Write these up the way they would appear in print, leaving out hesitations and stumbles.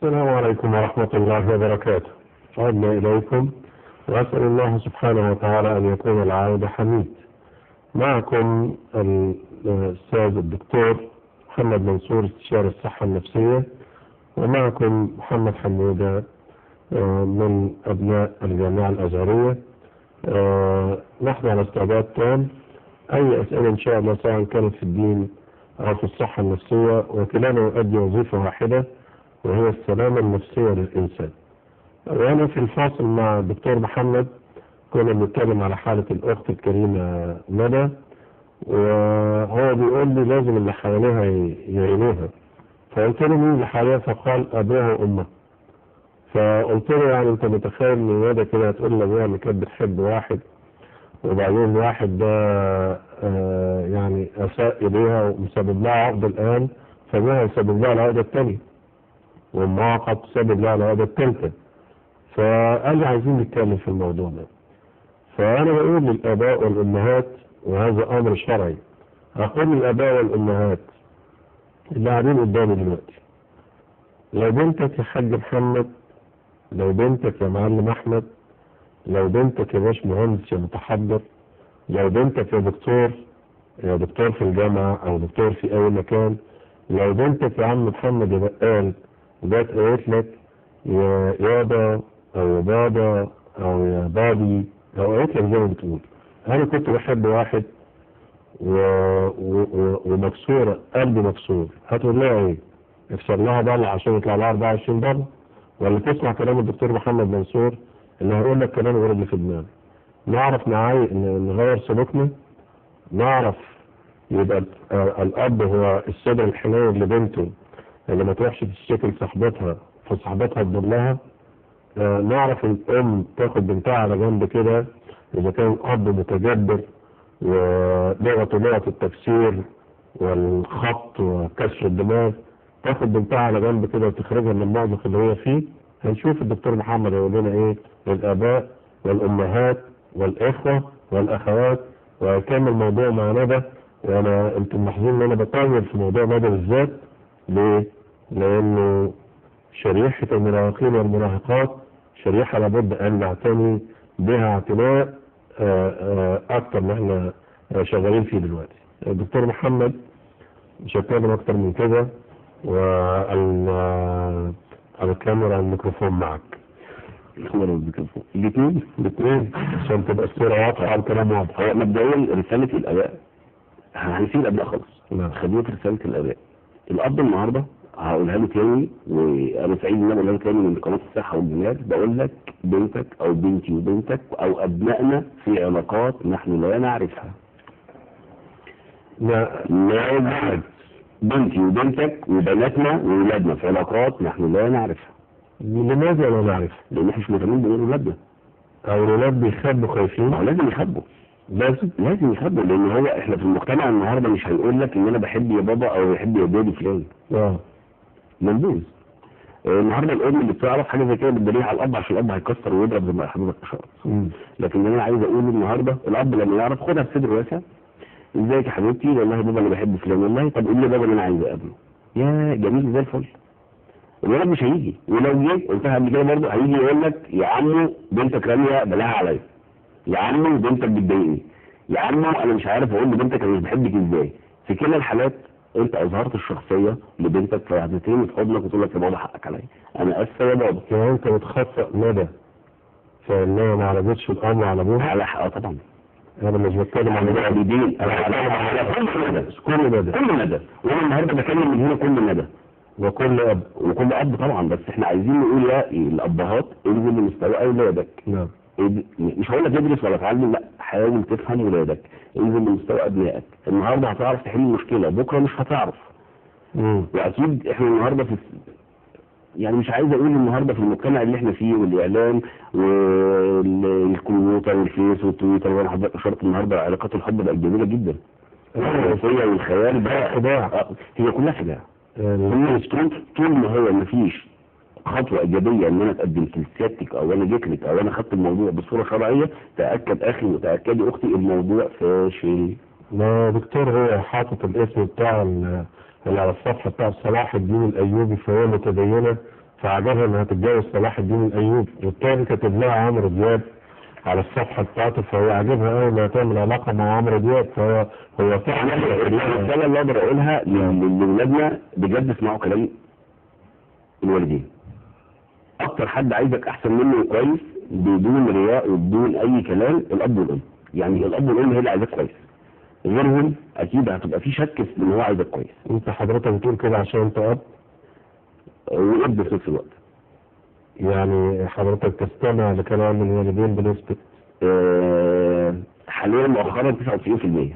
السلام عليكم ورحمة الله وبركاته. عدنا إليكم وأسأل الله سبحانه وتعالى أن يكون العائد حميد. معكم الأستاذ الدكتور محمد منصور، استشاري الصحة النفسية، ومعكم محمد حموده من أبناء الجامعة الأزهرية. نحن على استعداد تام أي أسئلة إن شاء الله، سواء كانت في الدين أو في الصحة النفسية، وكلانا يؤدي وظيفة واحدة وهي السلامة النفسية للإنسان. وأنا في الفاصل مع الدكتور محمد كنا بنتكلم على حالة الأخت الكريمة ندى، وهو بيقول لي لازم اللي حواليها يعينوها. فقلت له مين اللي حواليها؟ فقال أبوها وأمها. فقلت له يعني أنت متخيل إن ندى كده هتقول لأبوها إن كانت بتحب واحد، وبعدين الواحد ده يعني أساء إليها ومسبب لها عقد الآن، فأبوها يسبب لها العقدة الثانية، وأمها قد تسبب لها العقدة الثالثة. فقال لي عايزين نتكلم في الموضوع ده. فأنا بقول للآباء والأمهات، وهذا أمر شرعي، أقول للآباء والأمهات اللي قاعدين قدامي دلوقتي، لو بنتك يا حاج محمد، لو بنتك يا معلم أحمد، لو بنتك يا باش مهندس يا متحضر، لو بنتك يا دكتور، يا دكتور في الجامعة أو دكتور في أي مكان، لو بنتك يا عم محمد يا بقال جات قالت لك يا يابا أو يا بابا أو يا بابي، أو قالت لك زي ما بتقول أنا كنت بحب واحد ومكسورة قلبي مكسور، هتقول لها إيه؟ افسر لها ضلع عشان يطلع لها 24 ضلع؟ ولا تسمع كلام الدكتور محمد منصور اللي هيقول لك كلام غير اللي في دماغك؟ نعرف نغير سلوكنا، نعرف يبقى الأب هو الصدر الحنين لبنته اللي ما تروحش تشتكي لصاحبتها فصاحبتها تضلها. نعرف الأم تاخد بنتها على جنب كده إذا كان الأب متجبر ولغة التفسير والخط وكسر الدماغ، تاخد بنتها على جنب كده وتخرجها من المأزق اللي هي فيه. هنشوف الدكتور محمد يقول لنا إيه للآباء والأمهات والإخوة والأخوات، وكمل الموضوع مع ندى. وأنا أنتم ملاحظين إن أنا بطول في موضوع ندى بالذات. ليه؟ لأنه شريحة المراهقين والمراهقات شريحة لابد أن نعتني بها اعتناء أكتر ما احنا شغالين فيه دلوقتي. الدكتور محمد مش هتكلم أكتر من كده، والكاميرا الميكروفون معك. الاثنين عشان تبقى الصورة واضحة والكلام واضح. هو مبدئيا رسالة الآباء هنسيب الأبناء خالص. خلينا في رسالة الآباء. الأب النهارده هقولها له تاني، وانا سعيد ان انا بقولها له تاني من قناة الصحة والجمال. بقول لك بنتك او بنتي وبنتك او ابنائنا في علاقات نحن لا نعرفها. لا بنتي وبنتك وبناتنا وولادنا في علاقات نحن لا نعرفها. لماذا لا نعرف؟ لان احنا مش مهتمين بنقول ولادنا، او الولاد بيخبوا خايفين. لازم يخبوا، لازم يخبوا، لان هو احنا في المجتمع النهارده مش هنقول لك ان انا بحب يا بابا او بحب يا دادي فلان. مندوز. النهارده الام اللي بتعرف حاجه زي كده بتدليها على الاب، عشان الاب هيكسر ويضرب زي ما حضرتك اشرت. لكن انا عايز اقول النهارده الاب لما يعرف خدها بصدر واسع. ازيك يا حبيبتي؟ والله يا بابا انا بحب فلان. والله طب قول لي بابا انا عايز اقابله. يا جميل زي الفل. الولد مش هيجي، ولو جه قلتها قبل كده برضه هيجي يقول لك يا عمو بنتك راميه بلاها عليا، يا عمو بنتك بتضايقني، يا عمو انا مش عارف اقول لبنتك انا مش بحبك ازاي. في كلا الحالات انت اظهرت الشخصيه لبنتك، فهتترمي في حضنك وتقول لك يا بابا حقك عليا، انا اسفه يا بابا. يعني انت بتخطئ ندى فانها ما عرضتش الامر على ابوها؟ على طبعا انا مش بتكلم عن الوالدين، انا على كل ندى. وانا النهارده بكلم من هنا كل ندى وكل اب طبعا. بس احنا عايزين نقول يا الابهات انزل لمستوى اولادك. نعم. مش هقول لك ادرس ولا اتعلم، لا، حاول تفهم ولادك، انزل لمستوى ابنائك. النهارده هتعرف تحل المشكله، بكره مش هتعرف. واكيد احنا النهارده يعني مش عايز اقول النهارده في المجتمع اللي احنا فيه والاعلام والكمبيوتر والفيس والتويتر، وانا حضرتك اشرت النهارده علاقات الحب بقت جميله جدا. الرومانسيه والخيال ده خداع، هي كلها خداع. طول ما هو مفيش خطوة ايجابية ان انا اتقدمت لسيادتك او انا جيت لك او انا خدت الموضوع بصورة شرعية، تأكد اخي وتأكدي اختي الموضوع فاشل. ما دكتور هو حاطط الاسم بتاع اللي على الصفحة بتاع صلاح الدين الايوبي فهو متدينة، فعجبها انها تتجوز صلاح الدين الايوبي، والتاني كاتب لها عمرو دياب على الصفحه بتاعته، فهو عجبها قوي انها تعمل علاقه مع عمرو دياب. فهو فعلا الرساله اللي اقدر اقولها لاولادنا بجد اسمعوا كلام الوالدين. اكتر حد عايزك احسن منه كويس بدون رياء وبدون اي كلام الاب والام. يعني الاب والام هي اللي عايزاك كويس، غيرهم اكيد هتبقى في شك في ان هو عايزك كويس. انت حضرتك بتقول كده عشان انت اب واب في نفس الوقت. يعني حضرتك تستمع لكلام الوالدين بنسبة حاليا مؤخرا 99%.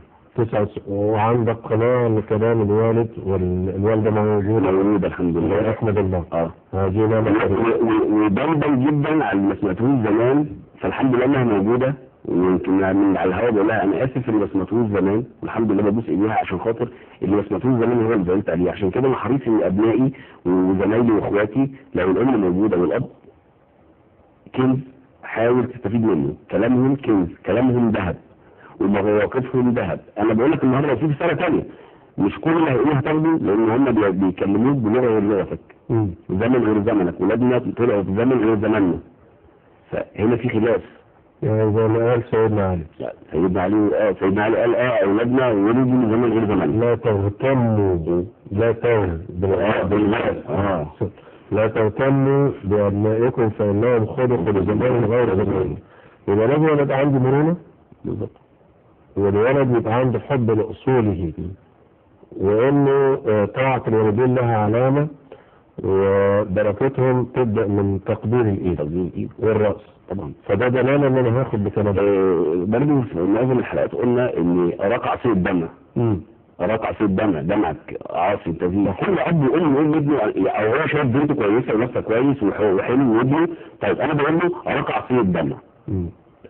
وعندك قناة لكلام الوالد والوالدة موجودة الحمد لله. أحمد الله. هذه نعمة. وبندم جدا على اللي ما سمعتوش زمان، فالحمد لله انها موجودة. ويمكن من على الهواء بقول لها انا اسف اللي ما سمعتوش زمان، والحمد لله ببوس ايديها عشان خاطر اللي ما سمعتوش زمان هو اللي زعلت عليه. عشان كده انا حريص ان ابنائي وزمايلي واخواتي لو الام موجودة والاب كنز حاول تستفيد منه. كلامهم كنز، كلامهم ذهب، ومواقفهم ذهب. انا بقول لك النهارده في رساله ثانيه، مش كل اللي هيقولوه هتاخده، لان هم بيكلموك بلغه غير لغتك. زمن غير زمنك، ولادنا طلعوا في زمن غير زمننا، فهنا في خلاف. يعني زي ما قال سيدنا علي. سيدنا علي قال اولادنا ولدوا من زمن غير زمننا. لا تهتموا لا تهتموا بأبنائكم فإنهم خلقوا لزمان غير زمان. يبقى لازم يبقى عنده مرونة بالظبط، والولد يبقى عنده حب لأصوله، وإنه طاعة الوالدين لها علامة، وبركتهم تبدأ من تقدير الإيد والرأس طبعا. فده دلالة إن أنا هاخد بكلام. برضه في معظم الحلقات قلنا إن أراك عصير الدم. أراك عصير الدم، دمعك عاصي تزيد. كل أب يقول لابنه أو هو شايف بنته كويسة ونفسها كويس وحلو وابنه، طيب أنا بقول له أراك عصير الدم.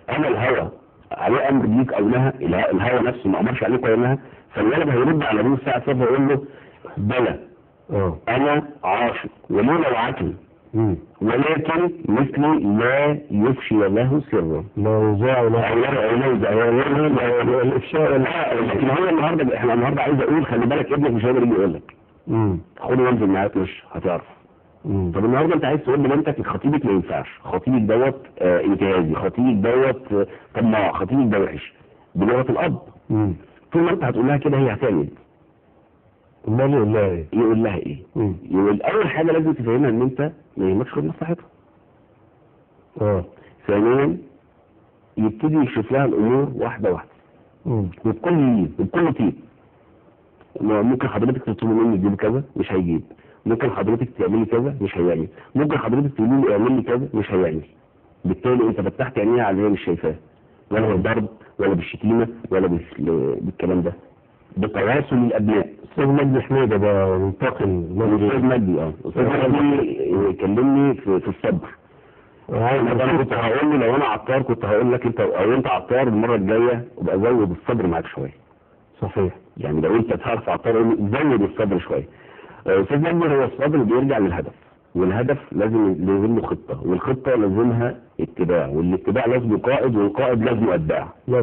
أنا الهوى عليه أمر ليك أو لها، الهوى نفسه ما أمرش عليك ولا لها، فالولد هيرد على أبوه الساعة 7 ويقول له بلى أنا عاشق ولولا وعتني، ولكن مثلي لا يفشي له سرا. لا يزاع الافشاء. لكن هو النهارده احنا النهارده عايز اقول خلي بالك ابنك مش هيقدر يجي يقول لك خده وانزل معاك مش هتعرف. طب النهارده انت عايز تقول لبنتك خطيبك ما ينفعش، خطيبك دوت انتهازي، خطيبك دوت طماع، خطيبك ده وحش بلغه الاب. طول ما انت هتقول لها كده هي هتعمل. امال يقول لها ايه؟ يقول اول حاجه لازم تفهمها ان انت ما يهمكش غير مصلحتها. ثانيا يبتدي يشوف لها الامور واحده واحده وبكل طيب. ممكن حضرتك تطلبي مني تجيب كذا مش هيجيب، ممكن حضرتك تعملي كذا مش هيعمل، ممكن حضرتك تقولي لي اعمل لي كذا مش هيعمل. بالتالي انت فتحت عينيها على اللي هي مش شايفاه، ولا بالضرب ولا بالشتيمه ولا بالكلام ده، بتواصل الابناء. استاذ مجدي حموده ده منتقل. استاذ مجدي استاذ مجدي يكلمني في الصبر. انا كنت هقول له لو انا عطار كنت هقول لك انت او انت عطار المره الجايه ابقى زود الصبر معاك شويه. صحيح. يعني لو انت تعرف عطار زود الصبر شويه. استاذ مجدي هو الصبر بيرجع للهدف، والهدف لازم له خطه، والخطه لازمها اتباع، والاتباع لازم قائد، والقائد لازم اتباع. لا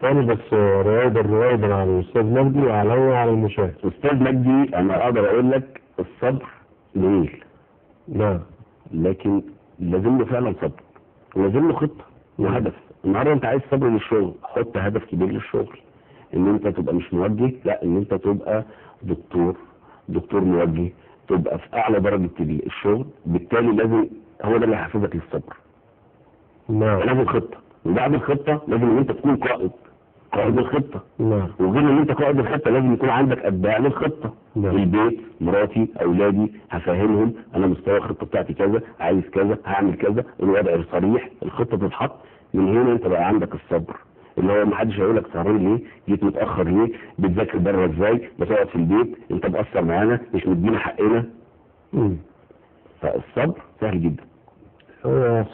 تاني بس رويدا على الاستاذ مجدي وعلى المشاهد. استاذ مجدي انا اقدر اقول لك الصبر جميل، نعم، لكن لازم له فعلا صبر ولازم له خطه وهدف. النهارده انت عايز صبر للشغل، حط هدف كبير للشغل، ان انت تبقى مش موجه، لا ان انت تبقى دكتور موجه، تبقى في اعلى درجه الشغل. بالتالي لازم هو ده اللي هيحفزك للصبر. نعم. لازم خطه، وبعد الخطه لازم ان انت تكون قائد الخطه. نعم. وغير ان انت قائد الخطه لازم يكون عندك اتباع للخطه. نعم. البيت، مراتي، اولادي، هفهمهم انا مستوى الخطه بتاعتي كذا، عايز كذا، هعمل كذا، الوضع صريح، الخطه تتحط. من هنا انت بقى عندك الصبر، اللي هو محدش هيقول لك سهران ليه، جيت متاخر ليه، بتذاكر بره ازاي، بتقعد في البيت، انت مقصر معانا، مش مدينا حقنا. فالصبر سهل جدا.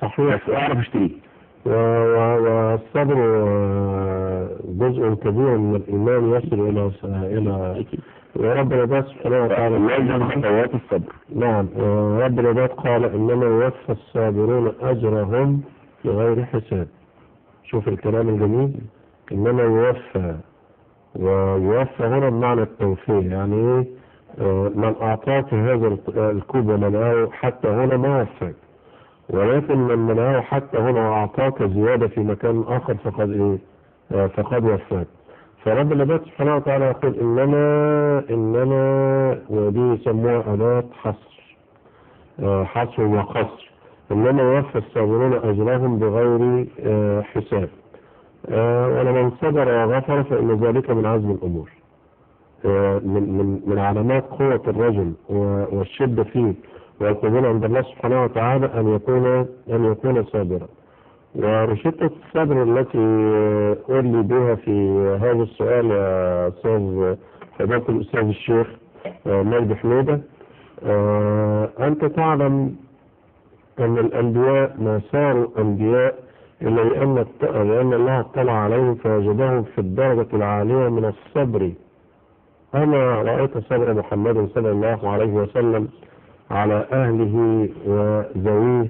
صحيح. بس اعرف اشتريه. والصبر جزء كبير من الإيمان يصل إلى ورب العباد سبحانه وتعالى لازم خطوات الصبر. نعم. رب العباد قال إنما يوفى الصابرون أجرهم بغير حساب. شوف الكلام الجميل، إنما يوفى، ويوفى هنا بمعنى التوفيق. يعني إيه؟ من أعطاك هذا الكوب ومنعه حتى هنا ما وفاك، ولكن من منعه حتى هنا وأعطاك زيادة في مكان آخر فقد وفاك. فرب العباد سبحانه وتعالى يقول إنما ودي يسموها أداة حصر وقصر، إنما يوفى الصابرون أجرهم بغير حساب. ولمن صبر وغفر فإن ذلك من عزم الأمور. من علامات قوة الرجل والشدة فيه والقبول عند الله سبحانه وتعالى أن يكون صابرا. ورشدة الصبر التي أولي بها في هذا السؤال يا أستاذ فضيلة الأستاذ الشيخ حموده، أنت تعلم أن الأنبياء ما صاروا أنبياء إلا لأن الله اطلع عليهم فوجدهم في الدرجة العالية من الصبر. أنا رأيت صبر محمد صلى الله عليه وسلم على أهله وذويه،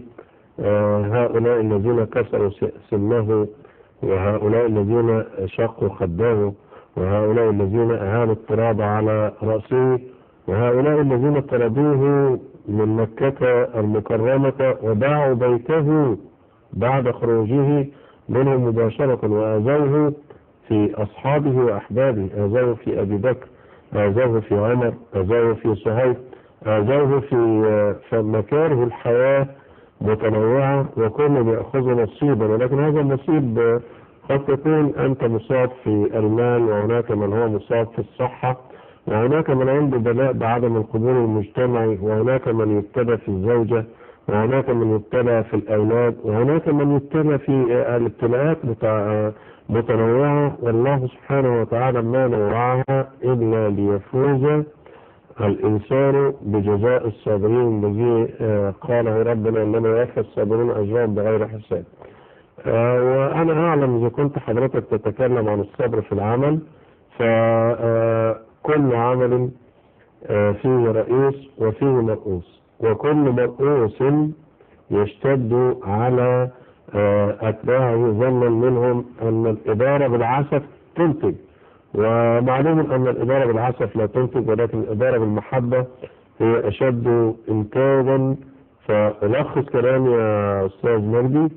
هؤلاء الذين كسروا سنه، وهؤلاء الذين شقوا خداه، وهؤلاء الذين أهانوا التراب على رأسه، وهؤلاء الذين طردوه من مكة المكرمة وباعوا بيته بعد خروجه منه مباشرة، وآذوه في أصحابه وأحبابه، آذوه في أبي بكر، آذوه في عمر، آذوه في صهيب، آذوه في مكاره الحياة متنوعة، وكل يأخذ نصيبا. ولكن هذا النصيب قد تكون أنت مصاب في المال، وهناك من هو مصاب في الصحة، وهناك من عنده بلاء بعدم القبول المجتمعي، وهناك من يبتلى في الزوجة، وهناك من يبتلى في الأولاد، وهناك من يبتلى في الابتلاءات متنوعة، والله سبحانه وتعالى ما نوعها إلا ليفوز الإنسان بجزاء الصابرين الذي قاله ربنا إنما يوفى الصابرون أجرهم بغير حساب. وأنا أعلم إذا كنت حضرتك تتكلم عن الصبر في العمل، فكل عمل فيه رئيس وفيه مرؤوس، وكل مرؤوس يشتد على أتباعه ظنا منهم أن الإدارة بالعسف تنتج، ومعلوم أن الإدارة بالعسف لا تنتج، ولكن الإدارة بالمحبة هي أشد إنتاجا. فألخص كلامي يا أستاذ مجدي،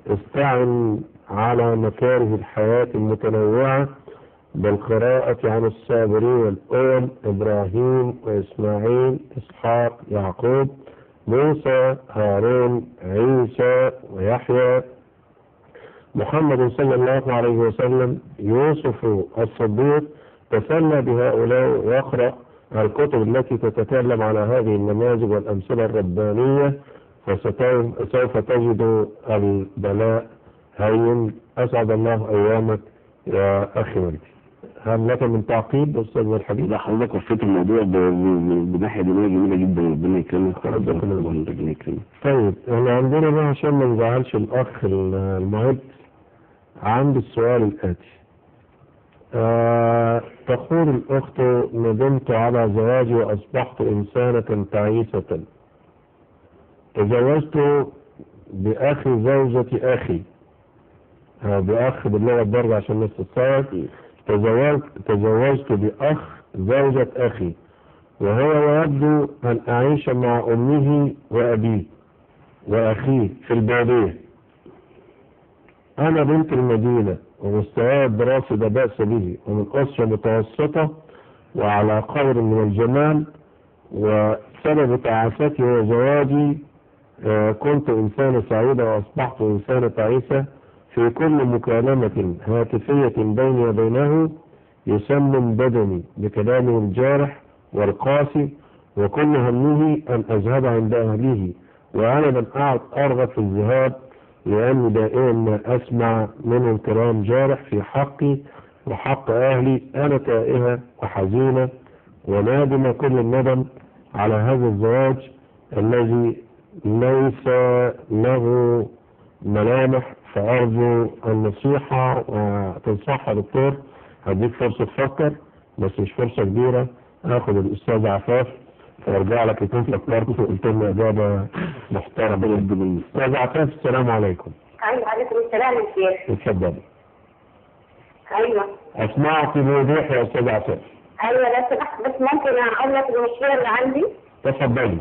استعن على مكاره الحياة المتنوعة بالقراءة عن الصابرين الأول: إبراهيم وإسماعيل، إسحاق، يعقوب، موسى، هارون، عيسى ويحيى، محمد صلى الله عليه وسلم، يوسف الصديق. تسلى بهؤلاء واقرأ الكتب التي تتكلم على هذه النماذج والأمثلة الربانية، فسوف تجد البلاء هين. أسعد الله أيامك يا أخي مجدي. هل لك من تعقيب أستاذ الحبيب؟ لا، حضرتك وفيت الموضوع بناحية دينية جميلة جدا، ربنا يكرمك. ربنا يكرمك. طيب احنا عندنا بقى عشان ما نزعلش الأخ المعد، عندي السؤال الآتي. تقول الأخت: ندمت على زواجي وأصبحت إنسانة تعيسة. تزوجت بأخي زوجة أخي، بأخ باللغة الدارجة عشان الناس تتصور. تزوجت بأخ زوجة أخي، وهو يود أن أعيش مع أمه وأبيه وأخيه في البادية. أنا بنت المدينة ومستواي الدراسي لا بأس به، ومن أسرة متوسطة وعلى قدر من الجمال، وسبب تعاستي وزواجي كنت إنسانة سعيدة وأصبحت إنسانة تعيسة. في كل مكالمة هاتفية بيني وبينه يسمم بدني بكلامه الجارح والقاسي، وكل همه أن أذهب عند أهله، وأنا لم أعد أرغب في الذهاب، لأني دائما ما أسمع منهم كلام جارح في حقي وحق أهلي. أنا تائهة وحزينة ونادمة كل الندم على هذا الزواج الذي ليس له ملامح. فأرجو النصيحة وتنصح يا دكتور. هديك فرصة تفكر، بس مش فرصة كبيرة. هاخد الأستاذ عفاف وارجع لك يكون فكرت وقلت لنا إجابة محترمة. أستاذ عفاف، السلام عليكم. أيوة، عليكم السلام يا شيخ. اتفضل. أيوة. أسمعك بوضوح يا أستاذ عفاف. ايوه لو سمحت، بس ممكن اقول لك المشكله اللي عندي؟ تفضلي.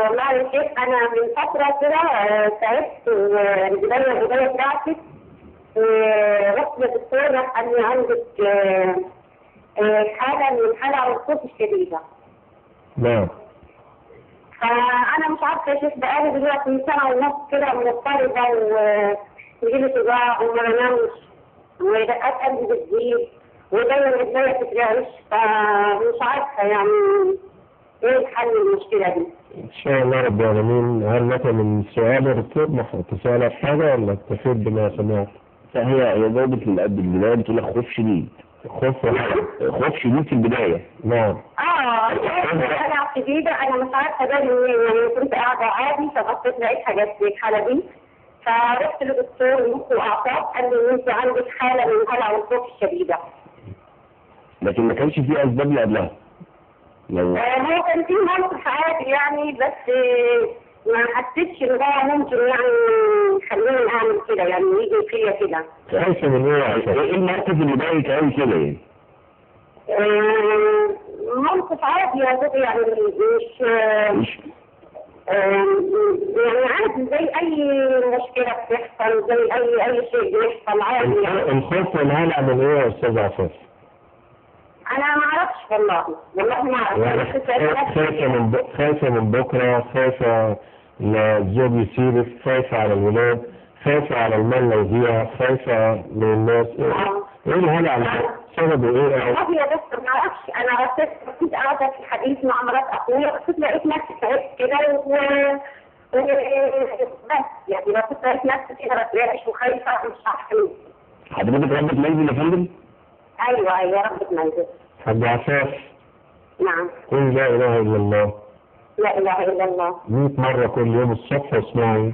والله يا شيخ انا من فتره كده تعبت والبدايه بتاعتي، ورحت للدكتور راح قال لي عندك حاله من الحاله الرطوبه الشديده. نعم. فانا مش عارفه يا شيخ، بقالي دلوقتي من سنه ونص كده مضطربه ويجيلي صداع وما بنامش ودقات قلبي بتزيد ودايما رجليا بتترعش، فمش عارفه يعني ايه حل المشكله دي؟ ان شاء الله رب العالمين. هل لك من سؤال يا دكتور تسأل في حاجه ولا تفيد بما سمعت؟ فهي جاوبت من قبل البدايه بتقول لك خوف شديد. خوف شديد في البدايه. نعم. انا شديده، انا مش عارفه ده منين، يعني كنت قاعده عادي فبصيت لقيت حاجات زي الحاله دي، فرحت لدكتور مخ واعصاب قال لي ان انت عندك حاله من الهلع والخوف الشديده. لكن ما كانش في اسباب اللي قبلها. هو كان في موقف عادي يعني، بس ما حسيتش ان هو ممكن يعني يخليني اعمل كده، يعني يجي فيا كده. خايفه من ايه الموقف اللي ضايقك قوي كده يعني؟ موقف عادي يا زوجي، يعني مش يعني عادي زي اي مشكله بتحصل، زي اي شيء بيحصل عادي يعني. الخوف والهلع من ايه يا استاذ عفاف؟ انا ما اعرفش والله ما اعرف. خايفه من بكره، خايفه الزوج يسيبك، خايفه على الولاد، خايفه على المال لو يضيع، خايفه من الناس. ايه الهلع؟ سببه ايه؟ والله يا دكتور ما اعرفش، انا كنت قاعده في الحديث مع مرات اخويا، بس لقيت نفسي تعبت كده بس يعني لو كنت لقيت نفسي كده بترعش وخايفه مش عارفه. حضرتك ربة منزل يا فندم؟ ايوه ربة منزل. حاج عفاف. نعم. قل لا اله الا الله. لا اله الا الله 100 مرة كل يوم الصبح اسمعي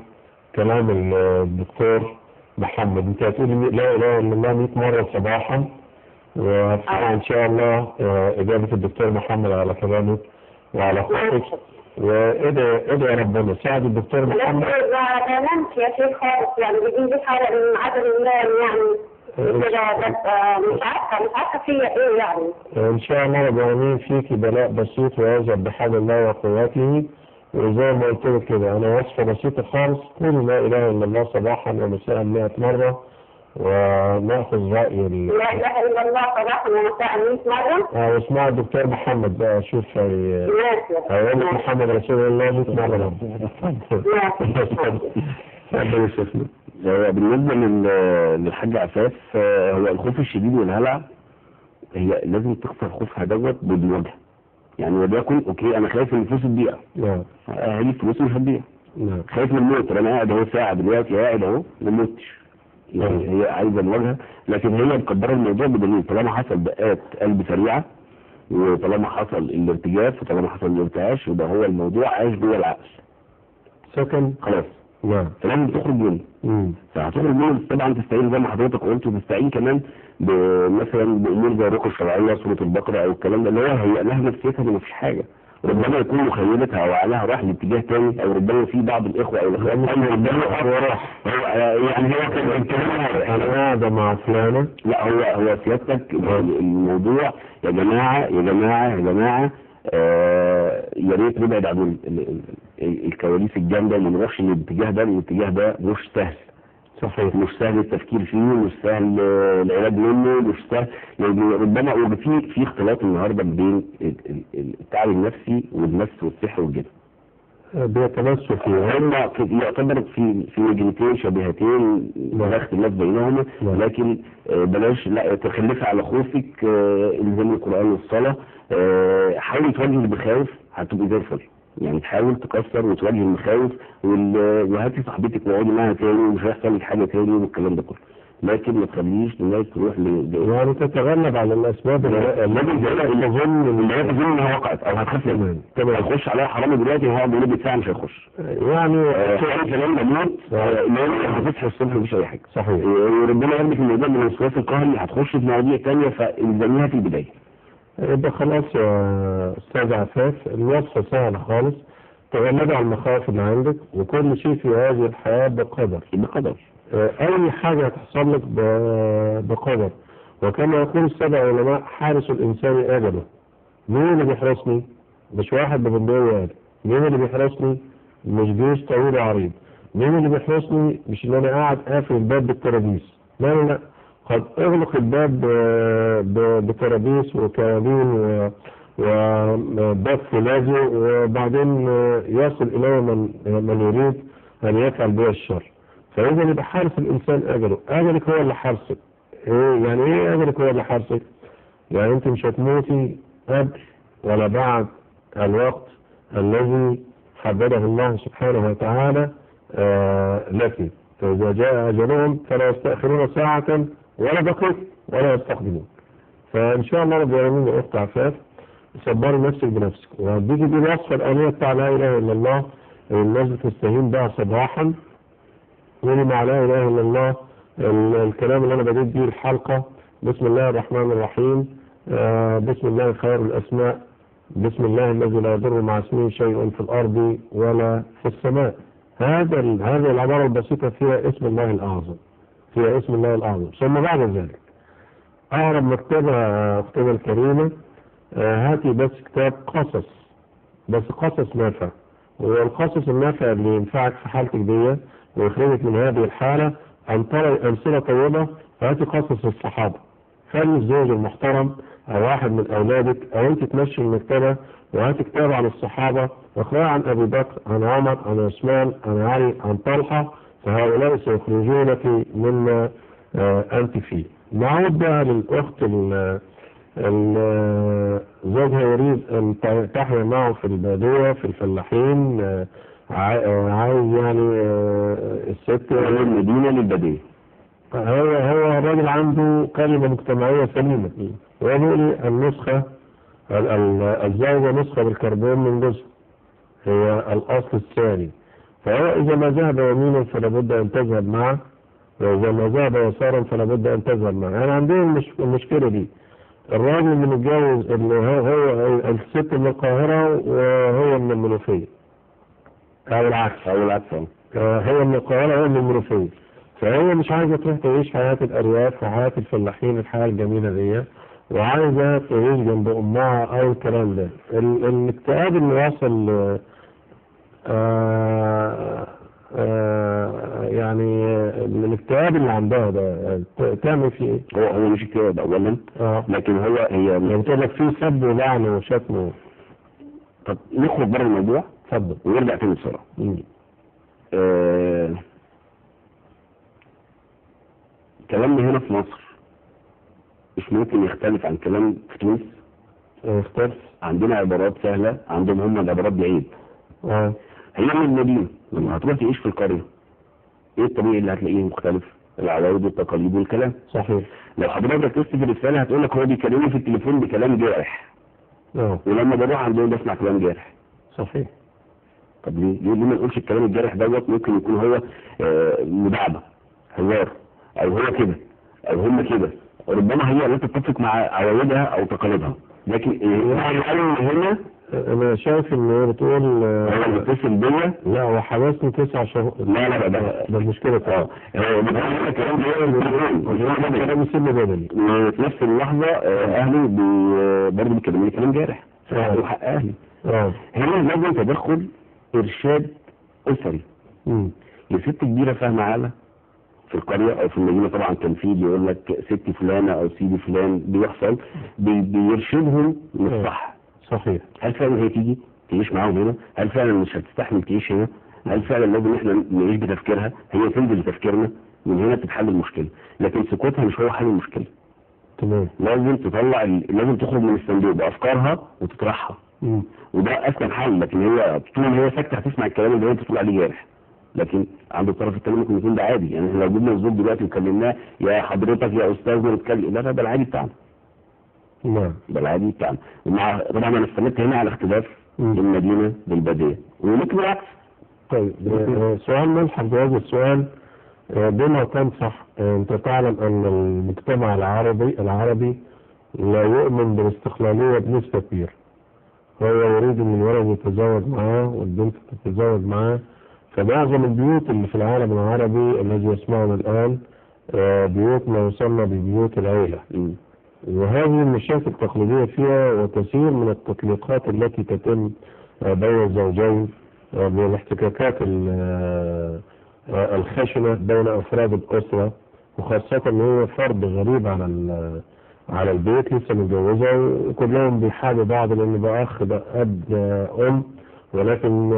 كلام الدكتور محمد. انت هتقولي لا اله الا الله 100 مرة صباحا، وهتسمع ان شاء الله اجابة الدكتور محمد على كلامك وعلى خوفك، وادعي ربنا ساعد الدكتور محمد. لا نمت يا شيخ خالص، يعني بدي حالة من عدم النوم يعني مش عارفه فيا ايه يعني. ان شاء الله رب العالمين فيكي بلاء بسيط ويعزب بحال الله وقوته، وزي ما قلت لك كده انا وصفه بسيطه خالص، قولي لا اله الا الله صباحا ومساء 100 مرة، وناخذ راي لا اله الا الله صباحا ومساء 100 مرة. واسمع الدكتور محمد بقى، شوف هيقول لك محمد رسول الله 100 مرة. بالنسبة للحاج عفاف، هو الخوف الشديد والهلع هي لازم تخسر خوفها دوت بالمواجهة. يعني وليكن اوكي انا خايف ان الفلوس تضيع، هجيب فلوس مش هتضيع. خايف من الموت، انا قاعد اهو ساعة دلوقتي قاعد اهو ما موتش. يعني هي عايزة مواجهة، لكن هي مقدرة الموضوع بدليل طالما حصل دقات قلب سريعة، وطالما حصل الارتجاف، وطالما حصل الارتعاش، يبقى هو الموضوع عايش جوه العقل سكن خلاص. فلازم تخرج منه. فهتخرج منه طبعا تستعين زي ما حضرتك قلت، وتستعين كمان مثلا بامور زي الرقى الشرعيه، سوره البقره او الكلام ده، اللي هو هي لها نفسيتها ما فيش حاجه. ربما يكون مخيلتها او عقلها راح لاتجاه تاني، او ربما في بعض الاخوه او الاخوات يعني هو كان انا قاعده مع فلانه. لا هو سيادتك الموضوع يا جماعه يا ريت نبعد عن الكواليس الجامده، وما نروحش للاتجاه ده. الاتجاه ده مش سهل. صحيح. مش سهل التفكير فيه، مش سهل العلاج منه، مش سهل يعني. ربما في اختلاط النهارده بين التعب النفسي والنفس والسحر والجن. بيتمسوا فيه. هم يعتبر في وجهتين شبيهتين لا اختلاف بينهما، لكن بلاش لا تخلفي على خوفك. الزم القرآن والصلاة. حاولي تواجهي المخاوف هتبقي زي الفل. يعني تحاول تكسر وتواجه المخاوف، وهاتي صاحبتك وقعدي معاها تاني ومش هيحصل لك حاجه تاني والكلام ده كله. لكن ما تخليش الناس تروح يعني تتغلب على الاسباب اللي تظن انها وقعت او هتخاف منها. طب هيخش عليها حرامي دلوقتي وهو بيقول لك ساعه مش هيخش. يعني كلام موت ما هتصحي الصبح مفيش اي حاجه. صحيح. وربنا يربك الموضوع من الوسواس القهري، هتخش في مواضيع ثانيه فالزميها في البدايه. يبقى خلاص يا استاذ عفاف، الوصفه سهله خالص. تغلبي على المخاوف اللي عندك، وكل شيء في هذه الحياه بقدر. بقدر. اي حاجه تحصل لك بقدر، وكما يقول السبع علماء حارس الإنسان أجله. مين اللي بيحرسني؟ مش واحد ببندقية. مين اللي بيحرسني؟ مش جيش طويل وعريض. مين اللي بيحرسني؟ مش ان انا قاعد قافل الباب بالترابيس. لا لا لا، قد اغلق الباب بترابيس وكرابين وباب فولاذي، وبعدين يصل اليه من يريد ان يفعل به الشر. فاذا يبقى حارس الانسان اجله. اجلك هو اللي حارسك. يعني ايه اجلك هو اللي حارسك؟ يعني انت مش هتموتي قبل ولا بعد الوقت الذي حدده الله سبحانه وتعالى لك. فإذا جاء أجلهم فلا يستأخرون ساعة ولا دقيقة ولا يستقدمون. فإن شاء الله رب العالمين يا أخت عفاف صبري نفسك بنفسك، وهديكي دي الوصفة الآنية بتاع لا إله إلا الله الناس بتستهين بها صباحا. قولي مع لا إله إلا الله الكلام اللي أنا بديت بيه الحلقة: بسم الله الرحمن الرحيم، بسم الله خير الأسماء، بسم الله الذي لا يضر مع اسمه شيء في الأرض ولا في السماء. هذه العبارة البسيطة فيها اسم الله الأعظم، فيها اسم الله الأعظم. ثم بعد ذلك أقرب مكتبة أختنا الكريمة، هاتي بس كتاب قصص، بس قصص نافع، والقصص النافع اللي ينفعك في حالتك دي ويخرجك من هذه الحالة أن ترى أمثلة طيبة. هاتي قصص الصحابة، خلي الزوج المحترم أو واحد من أولادك أو أنت تمشي المكتبة وهاتي كتاب عن الصحابة، واقرأ عن أبي بكر، عن عمر، عن عثمان، عن علي، عن طلحة، فهؤلاء سيخرجونك مما أنت فيه. نعود بقى للأخت زوجها يريد أن تحيا معه في البادية في الفلاحين، عايز يعني الست من المدينة للبادية. هو الراجل عنده كلمة مجتمعية سليمة، ويقول لي النسخة الزوجة نسخة بالكربون من جزء، هي الأصل الثاني. فهو إذا ما ذهب يمينا فلا بد أن تذهب معه، وإذا ما ذهب يسارا فلا بد أن تذهب معه. يعني عندهم المشكلة دي، الراجل اللي متجوز اللي هو الست من القاهرة وهو من المنوفية، أو العكس هي من القاهرة وهو من المنوفية، فهي مش عايزة تروح تعيش حياة الأرياف وحياة الفلاحين الحياة الجميلة دي، وعايزة تعيش جنب أمها أو الكلام ده. الاكتئاب اللي وصل يعني الاكتئاب اللي عندها ده تعمل فيه ايه؟ هو مش اكتئاب اولا، لكن هي يعني تقول لك فيه سب ولعن وشتم. طب نخرج بره الموضوع، اتفضل، ونرجع تاني بسرعه. كلامنا هنا في مصر مش ممكن يختلف عن كلام في تونس. يختلف. عندنا عبارات سهله، عندهم هم العبارات دي عيب. هي من المدينه لما هتروح تعيش في القريه، ايه الطبيعي اللي هتلاقيه مختلف؟ العوايد والتقاليد والكلام. صحيح. لو حضرتك ركزت في الرساله هتقول لك هو بيكلمني في التليفون بكلام جارح، ولما بروح عندهم بسمع كلام جارح. صحيح. طب ليه ما نقولش الكلام الجارح دوت؟ ممكن يكون هو مداعبه، هزار، او هو كده او هم كده، ربما هي لا تتفق مع عوايدها او تقاليدها، لكن هنا انا شايف ان هي بتقول هو بيتصل بيا. لا هو حبسني 9 شهور. لا ده المشكله. هو بيقول الكلام ده كلام سن بدني، وفي نفس اللحظه اهلي برضه بيكلموني كلام جارح وحق اهلي. هنا لازم تدخل ارشاد اسري. لست كبيره فاهمه على في القريه او في المدينه، طبعا كان في بيقول لك ست فلانه او سيدي فلان بيحصل بيرشدهم للصح. صحيح. هل فعلا هي تيجي تعيش معاهم هنا؟ هل فعلا مش هتستحمل تعيش هنا؟ هل فعلا لازم احنا نعيش بتفكيرها؟ هي تنزل بتفكيرنا، من هنا تتحل المشكله، لكن سكوتها مش هو حل المشكله. تمام. لازم لازم تخرج من الصندوق بافكارها وتطرحها. وده اسهل حل، لكن هي طول ما هي ساكته هتسمع الكلام اللي انت بتقول عليه جارح. لكن عند الطرف الثاني ممكن يكون ده عادي. يعني لو جبنا الزوج دلوقتي وكلمناه يا حضرتك يا استاذنا نتكلم، لا ده العادي بتاعنا. ده العادي بتاعنا. طبعا انا استندت هنا على اختلاف المدينه بالباديه، وممكن العكس. طيب سؤال ملحق بهذا السؤال، بما تنصح انت تعلم ان المجتمع العربي لا يؤمن بالاستقلاليه بنسبه كبيره. هو يريد ان الولد يتزوج معاه والبنت تتزوج معاه. فمعظم البيوت اللي في العالم العربي الذي يسمعنا الآن بيوت ما يسمى ببيوت العيلة. وهذه المشاكل تقليدية فيها، وكثير من التطليقات التي تتم بين الزوجين بالاحتكاكات الخشنة بين أفراد الأسرة، وخاصة أن هو فرد غريب على البيت لسه متجوزة، وكلهم بيحابوا بعض لأن ده أخ ده أب أم، ولكن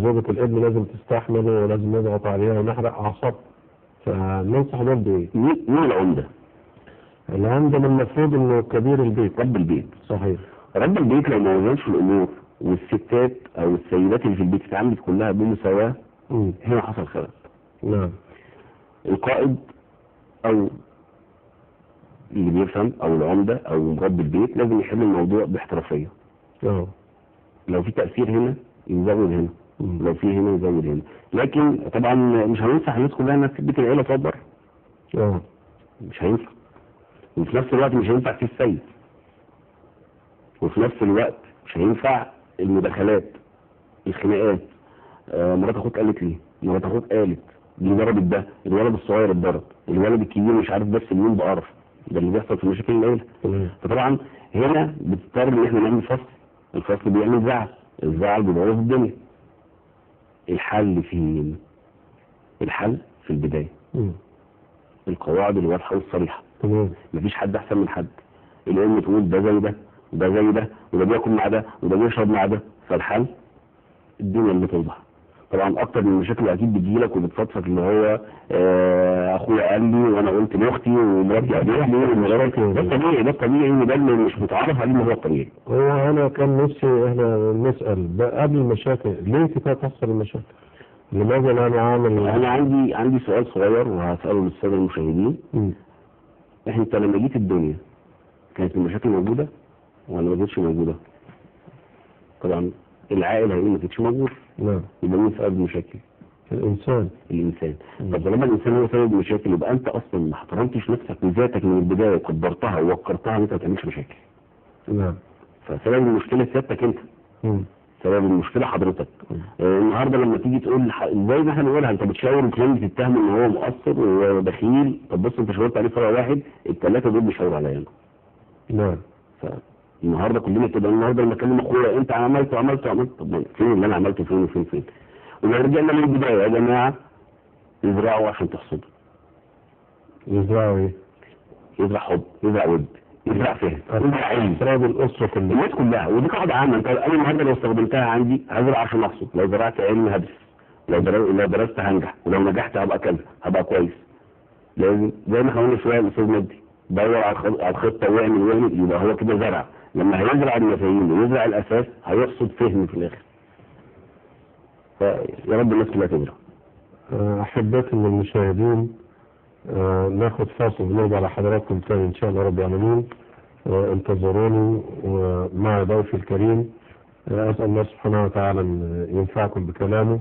زوجة الابن لازم تستحمل ولازم نضغط عليها ونحرق أعصابها. فننصح برضه إيه؟ مين العمدة؟ العمدة من المفروض إنه كبير البيت، رب البيت. صحيح. رب البيت لو ما وزنش الأمور والستات أو السيدات اللي في البيت اتعاملت كلها بمساواة، هنا حصل خلل. نعم. القائد أو اللي بيفهم أو العمدة أو رب البيت لازم يحل الموضوع باحترافية. لو في تأثير هنا يزود هنا، لو في هنا يزود هنا. لكن طبعا مش هننصح الناس كلها انها تثبت العيله تكبر. مش هينفع. وفي نفس الوقت مش هينفع في السيد. وفي نفس الوقت مش هينفع المداخلات، الخناقات. مرات اخوك قالت لي، مرات اخوك قالت دي ضربت ده، الولد الصغير اتضرب، الولد الكبير مش عارف بس مين بقرف. ده اللي بيحصل في مشاكل العيله. فطبعا هنا بتضطر ان احنا نعمل فصل. الفصل بيعمل زعل، الزعل بيبوظ الدنيا. الحل فين؟ الحل في البداية. القواعد الواضحة والصريحة. مفيش حد احسن من حد. الام تقول ده زي ده وده زي ده وده بياكل مع ده وده بيشرب مع ده، فالحل الدنيا اللي توضح. طبعا اكتر من المشاكل اكيد بتجيلك وبتصفصف اللي هو اخويا قال لي وانا قلت لاختي ومراتي قالت لي. ده طبيعي، ده طبيعي، وده اللي مش متعرف عليه هو الطبيعي. هو انا كان نفسي احنا نسال قبل المشاكل ليه تحصل المشاكل؟ لماذا لا نعمل؟ انا عندي سؤال صغير وهساله للساده المشاهدين. انت لما جيت الدنيا كانت المشاكل موجوده ولا ما كانتش موجوده؟ طبعا العائله هي ما كانتش موجوده. نعم. يبقى مين سبب المشاكل؟ الانسان. طب لما الانسان هو سبب المشاكل يبقى انت اصلا ما احترمتش نفسك وذاتك من البدايه وقدرتها ووقرتها ان انت ما تعملش مشاكل. نعم. فسبب المشكله سيادتك انت. سبب المشكله حضرتك. النهارده لما تيجي تقول زي ما احنا بنقولها، انت بتشاور وكلام بتتهم ان هو مقصر وبخيل. طب بص انت شاورت عليه فرع واحد، الثلاثه دول بيشاوروا عليا. نعم. النهارده كلنا كده. النهارده لما اكلم اخويا انت عملت. طب فين اللي انا عملته؟ فين؟ ولو رجعنا من البدايه يا جماعه، يزرعوا عشان تحصدوا. يزرعوا ايه؟ يزرع حب، يزرع ود، يزرع فهم، يزرع علم. تراب الاسره كلها، الناس كلها. ودي قاعده عامه. انت انا النهارده لو استخدمتها عندي هزرع عشان احصد. لو زرعت علم هدرس، لو درست هنجح، ولو نجحت هبقى كذا، هبقى كويس. لازم زي ما قلنا شويه الاستاذ مجدي، دور على الخطه واعمل يبقى هو كده زرع. لما هيزرع المفاهيم ويزرع الاساس هيحصد فهم في الاخر. فيا رب الناس كلها تزرع. احبتي من المشاهدين، ناخد فاصل ونرجع على حضراتكم تاني ان شاء الله رب العالمين. انتظروني ومع ضيفي الكريم. اسال الله سبحانه وتعالى ان ينفعكم بكلامه.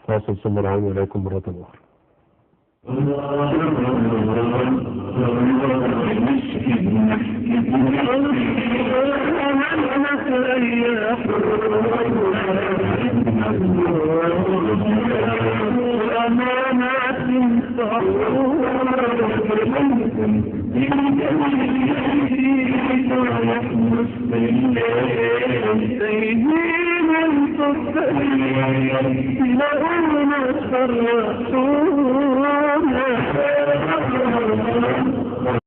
فاصل ثم نعود اليكم مره اخرى.